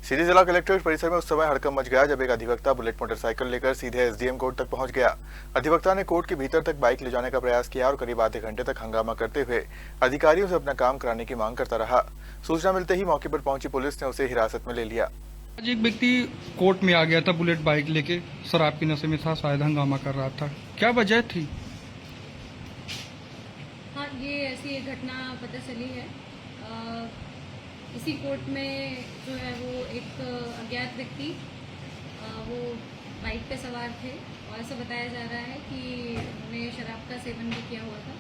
सीधी जिला कलेक्ट्रेट परिसर में उस समय हड़कंप मच गया जब एक अधिवक्ता बुलेट मोटरसाइकिल लेकर सीधे एसडीएम कोर्ट तक पहुंच गया। अधिवक्ता ने कोर्ट के भीतर तक बाइक ले जाने का प्रयास किया और करीब आधे घंटे तक हंगामा करते हुए अधिकारियों से अपना काम कराने की मांग करता रहा। सूचना मिलते ही मौके पर पहुंची पुलिस ने उसे हिरासत में ले लिया। आज एक व्यक्ति कोर्ट में आ गया था बुलेट बाइक लेके, शराब की नशे में था, शायद हंगामा कर रहा था। क्या वजह थी? हाँ, ये ऐसी एक घटना पता चली है। इसी कोर्ट में जो है वो एक अज्ञात व्यक्ति वो बाइक पे सवार थे और ऐसा बताया जा रहा है कि उन्होंने शराब का सेवन भी किया हुआ था।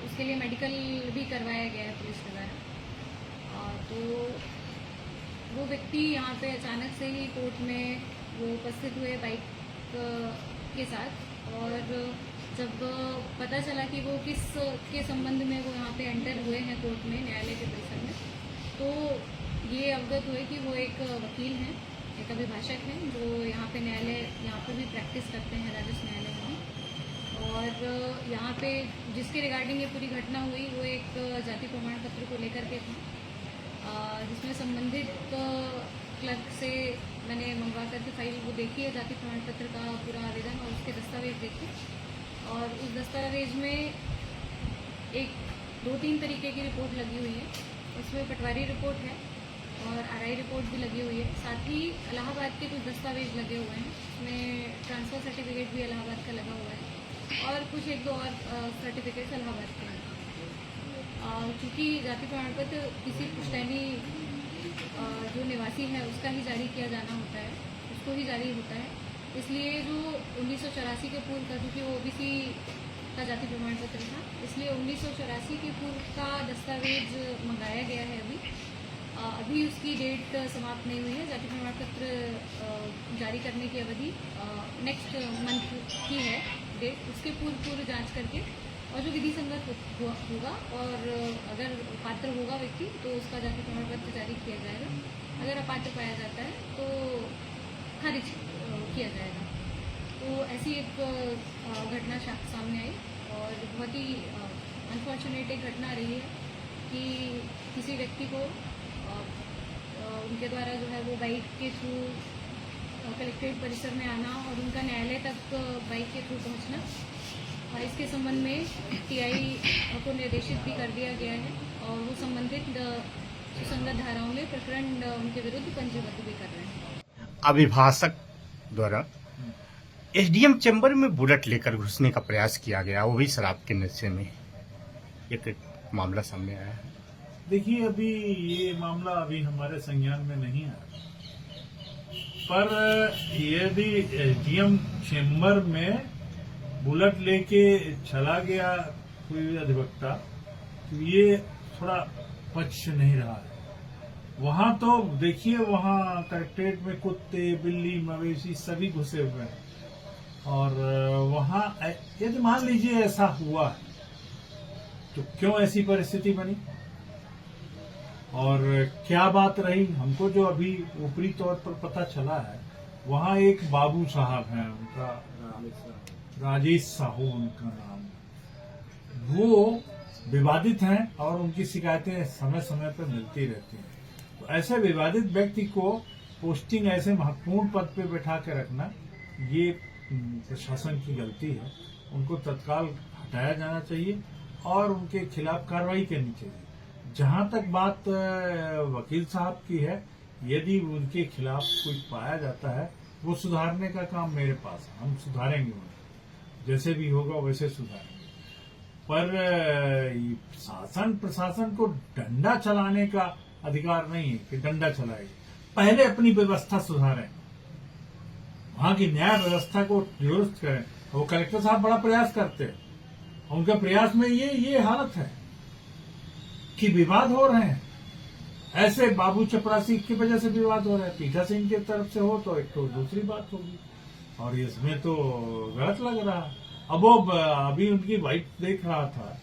उसके लिए मेडिकल भी करवाया गया है पुलिस द्वारा। तो वो व्यक्ति यहाँ पे अचानक से ही कोर्ट में वो उपस्थित हुए बाइक के साथ, और जब पता चला कि वो किस के संबंध में वो यहाँ पे एंटर हुए हैं कोर्ट में, न्यायालय के परिसर में, तो ये अवगत हुए कि वो एक वकील हैं, एक अभिभाषक हैं जो यहाँ पे न्यायालय यहाँ पे भी प्रैक्टिस करते हैं, राजस्व न्यायालय में। और यहाँ पे जिसके रिगार्डिंग ये पूरी घटना हुई वो एक जाति प्रमाण पत्र को लेकर के था, जिसमें संबंधित क्लर्क से मैंने मंगवा करके फाइल वो देखी है, जाति प्रमाण पत्र का पूरा आवेदन और उसके दस्तावेज देखे, और उस दस्तावेज में एक 2-3 तरीके की रिपोर्ट लगी हुई है। उसमें पटवारी रिपोर्ट है और आरआई रिपोर्ट भी लगी हुई है। साथ ही इलाहाबाद के कुछ दस्तावेज लगे हुए हैं, उसमें ट्रांसफ़र सर्टिफिकेट भी इलाहाबाद का लगा हुआ है और कुछ 1-2 और सर्टिफिकेट्स इलाहाबाद के हैं। चूँकि जाति प्रमाण पत्र किसी पुश्तैनी जो निवासी है उसका ही जारी किया जाना होता है, उसको ही जारी होता है, इसलिए जो 1984 के पूर्व का, क्योंकि वो ओबीसी का जाति प्रमाण पत्र था, इसलिए 1984 के पूर्व का दस्तावेज मंगाया गया है। अभी उसकी डेट समाप्त नहीं हुई है। जाति प्रमाण पत्र जारी करने की अवधि नेक्स्ट मंथ की है डेट। उसके पूर्व जांच करके और जो विधि संगत होगा और अगर पात्र होगा व्यक्ति तो उसका जाति प्रमाण पत्र जारी किया जाएगा। अगर अपात्र पाया जाता है तो खारिज किया जाएगा। तो ऐसी एक घटना सामने आई और बहुत ही अनफॉर्चुनेट एक घटना रही है कि किसी व्यक्ति को उनके द्वारा जो है वो बाइक के थ्रू कलेक्ट्रेट परिसर में आना और उनका न्यायालय तक बाइक के थ्रू पहुंचना, और इसके संबंध में टीआई को निर्देशित भी कर दिया गया है और वो संबंधित सुसंगत धाराओं में प्रकरण उनके विरुद्ध पंजीबद्ध भी कर रहे हैं। अभिभाषक द्वारा एसडीएम चैम्बर में बुलेट लेकर घुसने का प्रयास किया गया, वो भी शराब के नशे में। एक मामला सामने आया है। देखिए, अभी ये मामला अभी हमारे संज्ञान में नहीं आया, पर यदि एसडीएम चैम्बर में बुलेट लेके चला गया कोई अधिवक्ता, तो ये थोड़ा पक्ष नहीं रहा है। वहां तो देखिए, वहां कलेक्ट्रेट में कुत्ते, बिल्ली, मवेशी सभी घुसे हुए हैं, और वहां यदि मान लीजिए ऐसा हुआ है तो क्यों ऐसी परिस्थिति बनी और क्या बात रही, हमको जो अभी ऊपरी तौर पर पता चला है, वहां एक बाबू साहब हैं, उनका राजेश साहू उनका नाम, वो विवादित हैं और उनकी शिकायतें समय समय पर मिलती रहती हैं। तो ऐसे विवादित व्यक्ति को पोस्टिंग ऐसे महत्वपूर्ण पद पे बैठा के रखना, ये प्रशासन की गलती है। उनको तत्काल हटाया जाना चाहिए और उनके खिलाफ कार्रवाई करनी चाहिए। जहां तक बात वकील साहब की है, यदि उनके खिलाफ कोई पाया जाता है, वो सुधारने का काम मेरे पास है, हम सुधारेंगे उन्हें, जैसे भी होगा वैसे सुधारेंगे। पर शासन प्रशासन को डंडा चलाने का अधिकार नहीं है कि डंडा चलाएगी। पहले अपनी व्यवस्था सुधारें, वहां की न्याय व्यवस्था को दुरुस्त करें। वो कलेक्टर साहब बड़ा प्रयास करते हैं, उनके प्रयास में ये हालत है कि विवाद हो रहे हैं। ऐसे बाबू चपरासी की वजह से विवाद हो रहा है, पीठासीन की तरफ से हो तो एक तो दूसरी बात होगी, और इसमें तो गलत लग रहा है। अब वो अभी उनकी वाइफ देख रहा था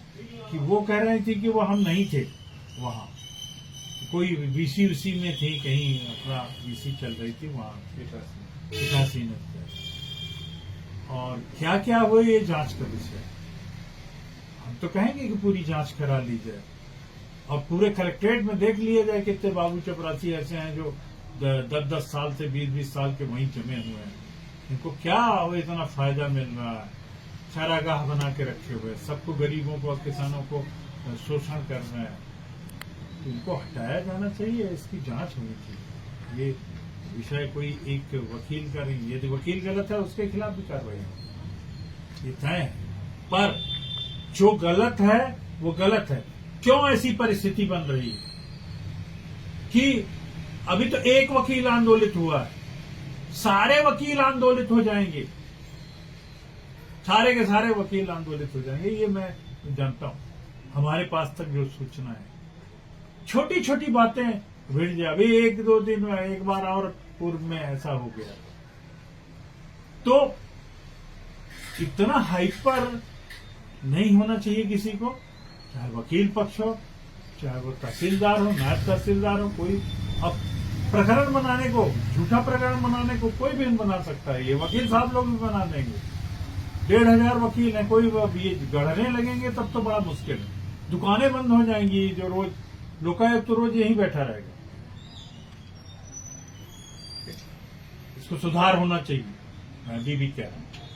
कि वो कह रही थी कि वो हम नहीं थे, वहां कोई बीसी उसी में थी, कहीं अपना बीसी चल रही थी वहां पीठासीन। और क्या क्या हुआ ये जांच का विषय। हम तो कहेंगे कि पूरी जांच करा ली जाए और पूरे कलेक्ट्रेट में देख लिया जाए कितने बाबू चपरासी ऐसे हैं जो 10-10 साल से 20-20 साल के वहीं जमे हुए हैं। इनको क्या वो इतना फायदा मिल रहा है, चारागाह बना के रखे हुए, सबको गरीबों को किसानों को शोषण कर रहे हैं। तो इनको हटाया जाना चाहिए, इसकी जांच होनी चाहिए। ये विषय कोई एक वकील का नहीं, यदि वकील गलत है उसके खिलाफ भी कार्रवाई हो, ये तय है। पर जो गलत है वो गलत है। क्यों ऐसी परिस्थिति बन रही है कि अभी तो एक वकील आंदोलित हुआ है, सारे वकील आंदोलित हो जाएंगे, सारे के सारे वकील आंदोलित हो जाएंगे। ये मैं जानता हूं, हमारे पास तक जो सूचना है, छोटी छोटी बातें भिड़ जाए। अभी 1-2 दिन में एक बार और पूर्व में ऐसा हो गया। तो इतना हाइपर नहीं होना चाहिए किसी को, चाहे वकील पक्ष हो, चाहे वो तहसीलदार हो, नायब तहसीलदार हो। कोई अब प्रकरण बनाने को, झूठा प्रकरण बनाने को कोई भी बना सकता है। ये वकील साहब लोग भी बना देंगे। 1,500 वकील हैं, कोई ये गढ़ने लगेंगे तब तो बड़ा मुश्किल है। दुकानें बंद हो जाएंगी, जो रोज लोकायुक्त तो रोज यहीं बैठा रहेगा। इसको सुधार होना चाहिए, मैं अभी भी कह रहा हूं।